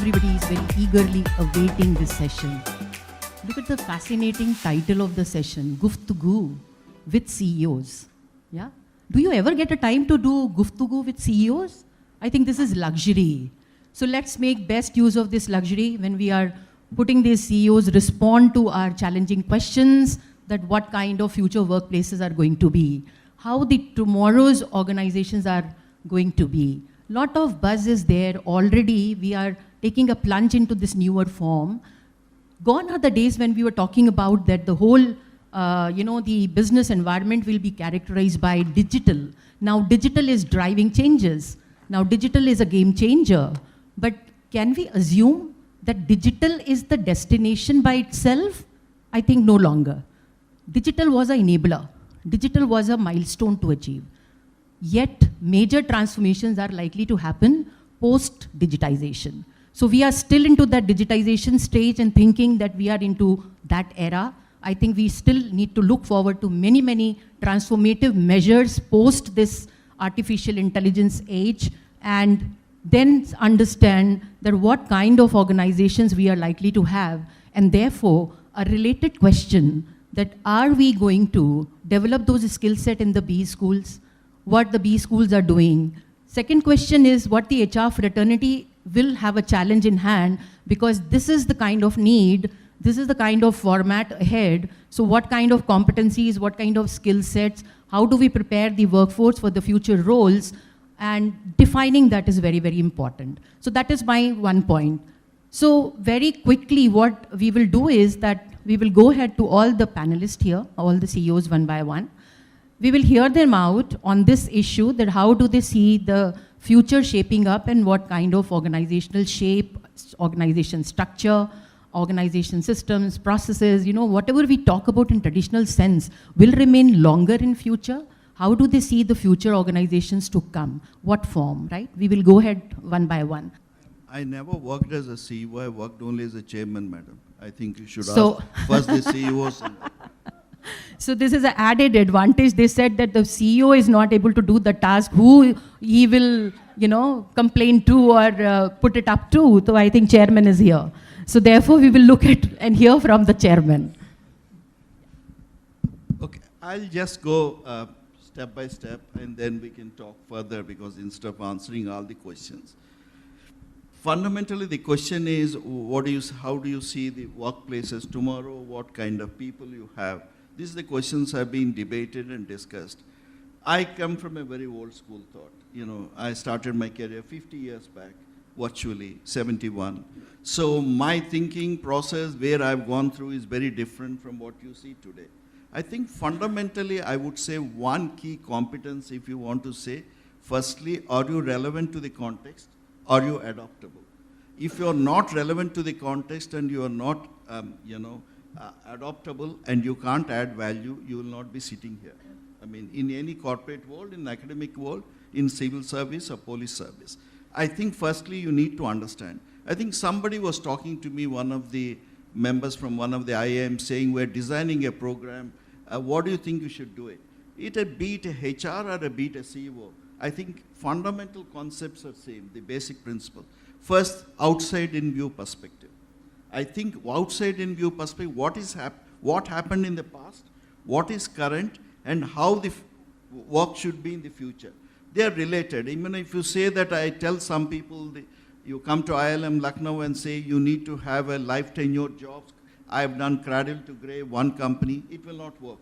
everybody is very eagerly awaiting this session. Look at the fascinating title of the session, Guftugoo with CEOs. Yeah? Do you ever get a time to do Guftugoo with CEOs? I think this is luxury. So let's make best use of this luxury when we are putting these CEOs respond to our challenging questions that what kind of future workplaces are going to be, how the tomorrow's organizations are going to be. Lot of buzz is there already. We are taking a plunge into this newer form. Gone are the days when we were talking about that the whole, the business environment will be characterized by digital. Now digital is driving changes. Now digital is a game changer. But can we assume that digital is the destination by itself? I think no longer. Digital was an enabler. Digital was a milestone to achieve. Yet, major transformations are likely to happen post-digitization. So we are still into that digitization stage and thinking that we are into that era. I think we still need to look forward to many, many transformative measures post this artificial intelligence age, and then understand that what kind of organizations we are likely to have, and therefore a related question that are we going to develop those skill set in the B schools, what the B schools are doing. Second question is what the HR fraternity will have a challenge in hand, because this is the kind of need, this is the kind of format ahead. So what kind of competencies, what kind of skill sets, how do we prepare the workforce for the future roles, and defining that is very, very important. So that is my one point. So very quickly what we will do is that we will go ahead to all the panelists here, all the CEOs one by one. We will hear them out on this issue, that how do they see the future shaping up and what kind of organizational shape, organization structure, organization systems, processes, whatever we talk about in traditional sense will remain longer in future. How do they see the future organizations to come? What form, right? We will go ahead one by one. I never worked as a CEO, I worked only as a chairman, madam. I think you should ask first the CEOs. So this is an added advantage. They said that the CEO is not able to do the task, who he will, complain to or put it up to. So I think chairman is here. So therefore we will look at and hear from the chairman. Okay, I'll just go step by step and then we can talk further, because instead of answering all the questions. Fundamentally, the question is, how do you see the workplaces tomorrow? What kind of people you have? These are the questions have been debated and discussed. I come from a very old school thought. I started my career 50 years back, virtually, 71. So my thinking process, where I've gone through, is very different from what you see today. I think fundamentally, I would say one key competence, if you want to say, firstly, are you relevant to the context? Are you adaptable? If you're not relevant to the context and you are not, adaptable and you can't add value, you will not be sitting here. I mean, in any corporate world, in academic world, in civil service or police service. I think firstly, you need to understand. I think somebody was talking to me, one of the members from one of the IIM, saying we're designing a program. What do you think you should do it? Be it a HR or be it a CEO. I think fundamental concepts are same, the basic principle. First, outside in view perspective. I think outside in view perspective, what happened in the past, what is current, and how the work should be in the future. They are related. Even if you say that, I tell some people, you come to ILM Lucknow and say you need to have a life tenure job. I have done cradle to grave, one company, it will not work.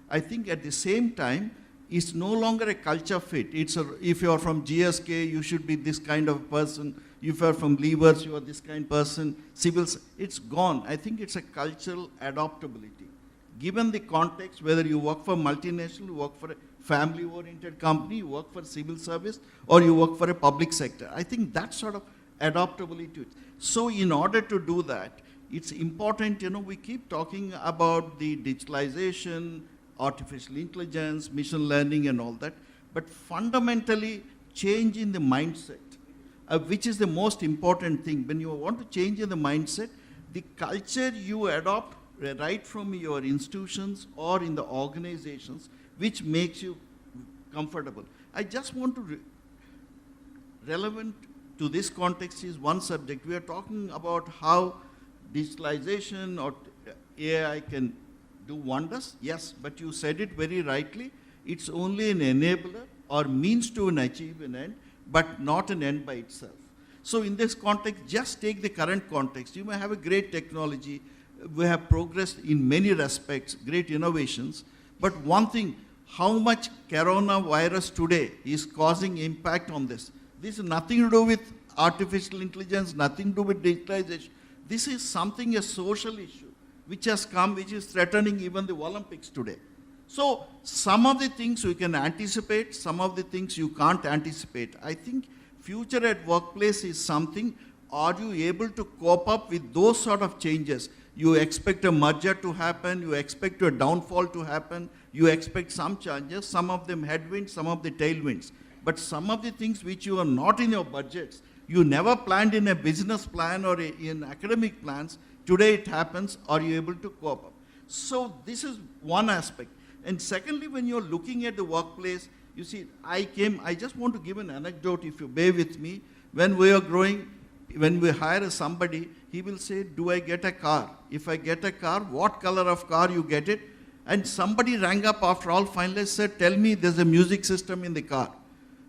I think at the same time, it's no longer a culture fit. If you're from GSK, you should be this kind of person. If you're from Levers, you are this kind of person. Civils, it's gone. I think it's a cultural adaptability. Given the context, whether you work for multinational, you work for a family-oriented company, you work for civil service, or you work for a public sector. I think that sort of adaptability to it. So in order to do that, it's important, we keep talking about the digitalization, artificial intelligence, machine learning and all that, but fundamentally change in the mindset, which is the most important thing. When you want to change in the mindset, the culture you adopt right from your institutions or in the organizations, which makes you comfortable. I just want to relevant to this context is one subject. We are talking about how digitalization or AI can do wonders. Yes, but you said it very rightly. It's only an enabler or means to achieve an end, but not an end by itself. So in this context, just take the current context. You may have a great technology. We have progressed in many respects, great innovations. But one thing, how much coronavirus today is causing impact on this? This is nothing to do with artificial intelligence, nothing to do with digitalization. This is something, a social issue, which has come, which is threatening even the Olympics today. So some of the things you can anticipate, some of the things you can't anticipate. I think future at workplace is something, are you able to cope up with those sort of changes? You expect a merger to happen, you expect a downfall to happen, you expect some changes, some of them headwinds, some of the tailwinds. But some of the things which you are not in your budgets, you never planned in a business plan or in academic plans, today it happens, are you able to cope up? So this is one aspect. And secondly, when you're looking at the workplace, you see, I just want to give an anecdote, if you bear with me. When we are growing, when we hire somebody, he will say, do I get a car? If I get a car, what color of car you get it? And somebody rang up after all finalized, said, tell me there's a music system in the car.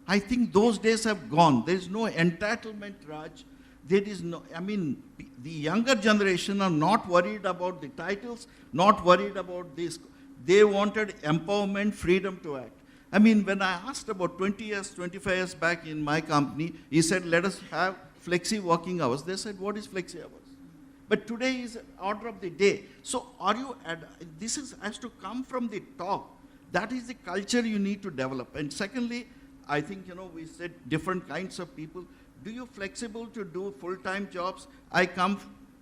I think those days have gone. There is no entitlement, Raj. There is no, I mean, the younger generation are not worried about the titles, not worried about this. They wanted empowerment, freedom to act. I mean, when I asked about 20 years, 25 years back in my company, he said, let us have flexi working hours. They said, what is flexi hours? But today is order of the day. So this has to come from the top. That is the culture you need to develop. And secondly, I think, we said different kinds of people. Do you flexible to do full-time jobs? I come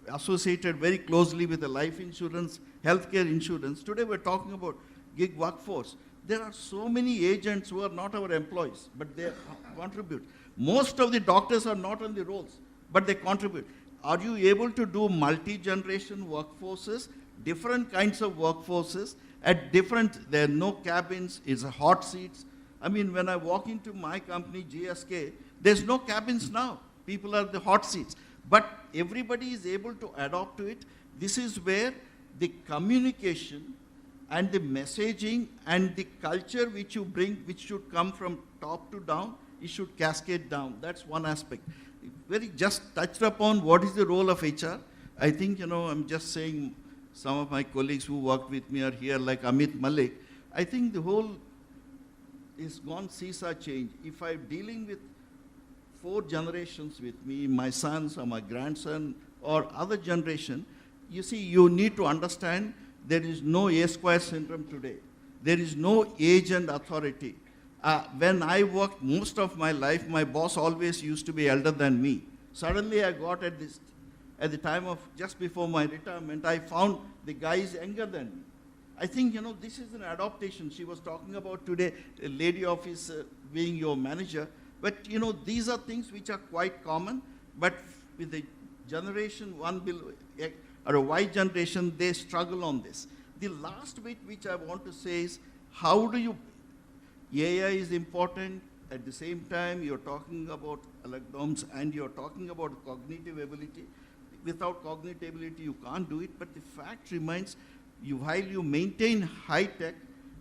associated very closely with the life insurance, healthcare insurance. Today we're talking about gig workforce. There are so many agents who are not our employees, but they contribute. Most of the doctors are not on the rolls, but they contribute. Are you able to do multi-generation workforces, different kinds of workforces, there are no cabins, it's hot seats. I mean, when I walk into my company, GSK, there's no cabins now. People are the hot seats. But everybody is able to adopt to it. This is where the communication and the messaging and the culture which you bring, which should come from top to down, it should cascade down. That's one aspect. Very just touched upon what is the role of HR. I think, I'm just saying, some of my colleagues who worked with me are here, like Amit Malik. I think the whole is gone seesaw change. If I'm dealing with 4 generations with me, my sons or my grandson or other generation, you see, you need to understand there is no A-square syndrome today. There is no age and authority. When I worked most of my life, my boss always used to be elder than me. Suddenly I got at the time of just before my retirement, I found the guy is younger than me. I think, this is an adaptation. She was talking about today, a lady office being your manager. But, these are things which are quite common. But with the generation or a Y generation, they struggle on this. The last bit which I want to say is, how do you, AI is important. At the same time, you're talking about algorithms and you're talking about cognitive ability. Without cognitive ability, you can't do it. But the fact remains, while you maintain high tech,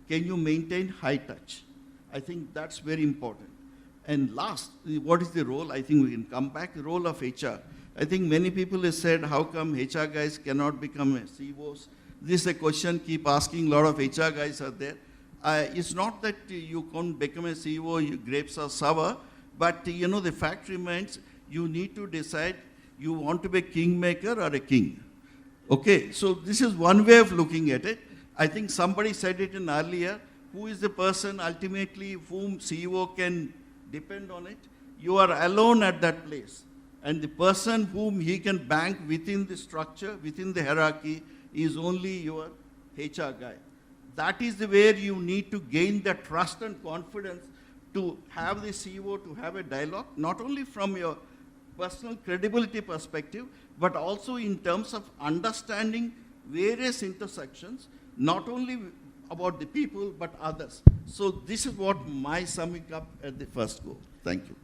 can you maintain high touch? I think that's very important. And last, what is the role? I think we can come back, the role of HR. I think many people have said, how come HR guys cannot become CEOs? This is a question keep asking, a lot of HR guys are there. It's not that you can't become a CEO, your grapes are sour, but the fact remains, you need to decide you want to be a kingmaker or a king. Okay, so this is one way of looking at it. I think somebody said it in earlier, who is the person ultimately whom CEO can depend on it? You are alone at that place. And the person whom he can bank within the structure, within the hierarchy, is only your HR guy. That is the where you need to gain the trust and confidence to have the CEO, to have a dialogue, not only from your personal credibility perspective, but also in terms of understanding various intersections, not only about the people, but others. So this is what my summing up at the first go. Thank you.